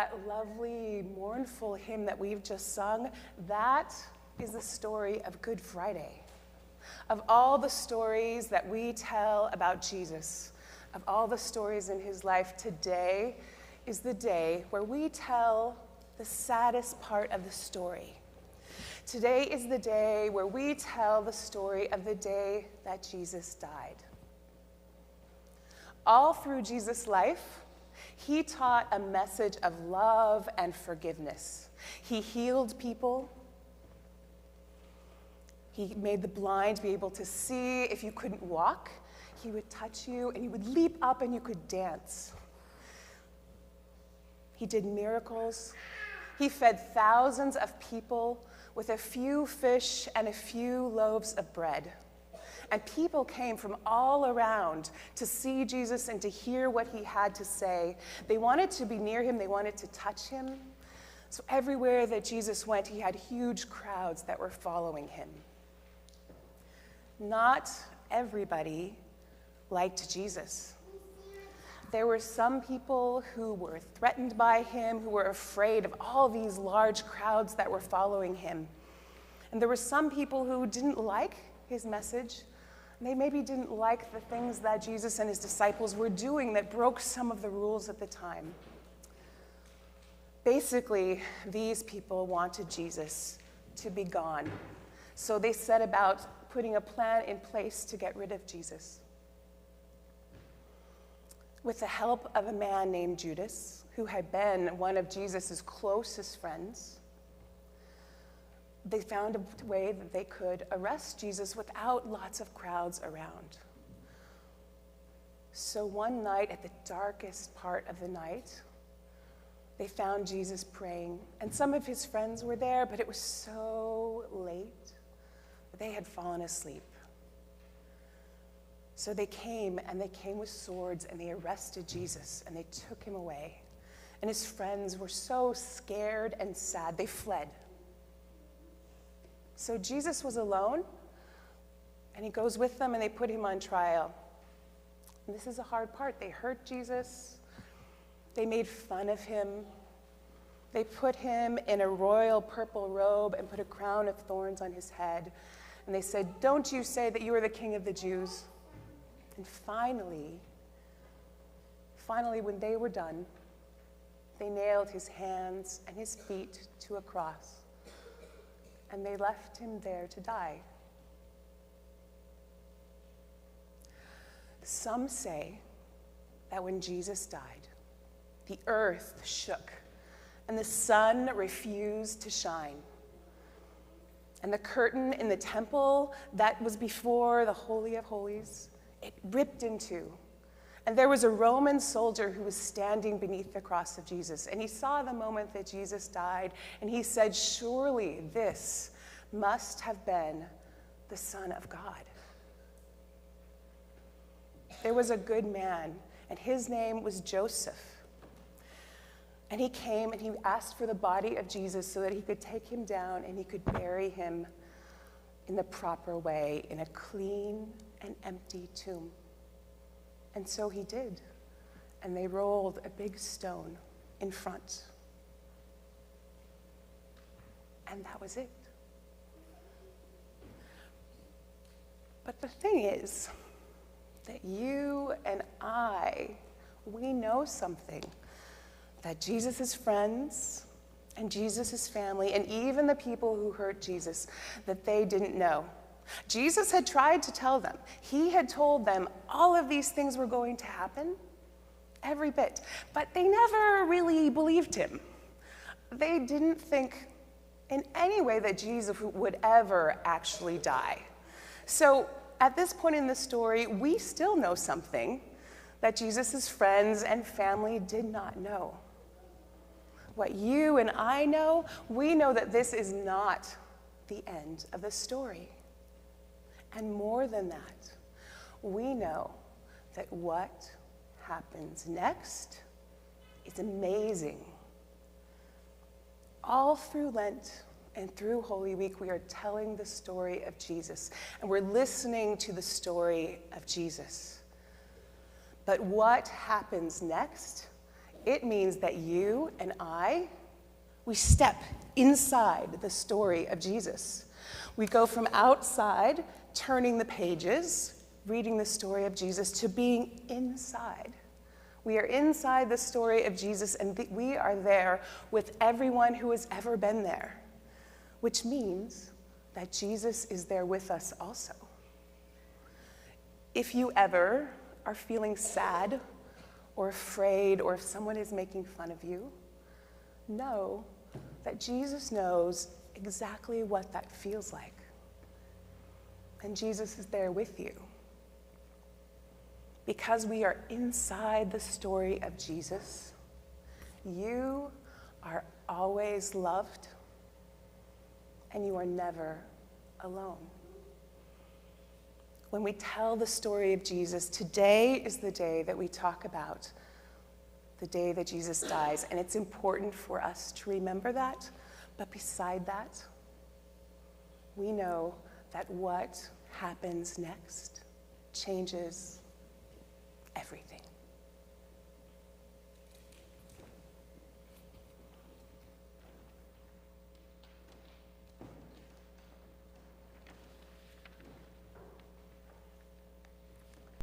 that lovely, mournful hymn that we've just sung, that is the story of Good Friday. Of all the stories that we tell about Jesus, of all the stories in his life, today is the day where we tell the saddest part of the story. Today is the day where we tell the story of the day that Jesus died. All through Jesus' life, he taught a message of love and forgiveness. He healed people. He made the blind be able to see. If you couldn't walk, he would touch you and you would leap up and you could dance. He did miracles. He fed thousands of people with a few fish and a few loaves of bread. And people came from all around to see Jesus and to hear what he had to say. They wanted to be near him. They wanted to touch him. So everywhere that Jesus went, he had huge crowds that were following him. Not everybody liked Jesus. There were some people who were threatened by him, who were afraid of all these large crowds that were following him. And there were some people who didn't like his message. They maybe didn't like the things that Jesus and his disciples were doing that broke some of the rules at the time. Basically, these people wanted Jesus to be gone. So they set about putting a plan in place to get rid of Jesus. With the help of a man named Judas, who had been one of Jesus' closest friends, they found a way that they could arrest Jesus without lots of crowds around. So one night, at the darkest part of the night, they found Jesus praying, and some of his friends were there, but it was so late that they had fallen asleep. So they came with swords, and they arrested Jesus, and they took him away. And his friends were so scared and sad, they fled. So Jesus was alone, and he goes with them, and they put him on trial. And this is a hard part. They hurt Jesus. They made fun of him. They put him in a royal purple robe and put a crown of thorns on his head. And they said, "Don't you say that you are the king of the Jews?" And finally, when they were done, they nailed his hands and his feet to a cross, and they left him there to die. Some say that when Jesus died, the earth shook, and the sun refused to shine. And the curtain in the temple that was before the Holy of Holies, it ripped in two. And there was a Roman soldier who was standing beneath the cross of Jesus. And he saw the moment that Jesus died, and he said, "Surely this must have been the Son of God." There was a good man, and his name was Joseph. And he came and he asked for the body of Jesus so that he could take him down and he could bury him in the proper way, in a clean and empty tomb. And so he did. And they rolled a big stone in front. And that was it. But the thing is that you and I, we know something that Jesus' friends and Jesus' family and even the people who hurt Jesus, that they didn't know. Jesus had tried to tell them. He had told them all of these things were going to happen, every bit, but they never really believed him. They didn't think in any way that Jesus would ever actually die. So at this point in the story, we still know something that Jesus' friends and family did not know. What you and I know, we know that this is not the end of the story. And more than that, we know that what happens next is amazing. All through Lent and through Holy Week, we are telling the story of Jesus, and we're listening to the story of Jesus. But what happens next It means that you and I, we step inside the story of Jesus. We go from outside, turning the pages, reading the story of Jesus, to being inside. We are inside the story of Jesus, and we are there with everyone who has ever been there, which means that Jesus is there with us also. If you ever are feeling sad or afraid, or if someone is making fun of you, know that Jesus knows exactly what that feels like. And Jesus is there with you. Because we are inside the story of Jesus, you are always loved, and you are never alone. When we tell the story of Jesus, today is the day that we talk about the day that Jesus dies, and it's important for us to remember that. But beside that, we know that what happens next changes everything.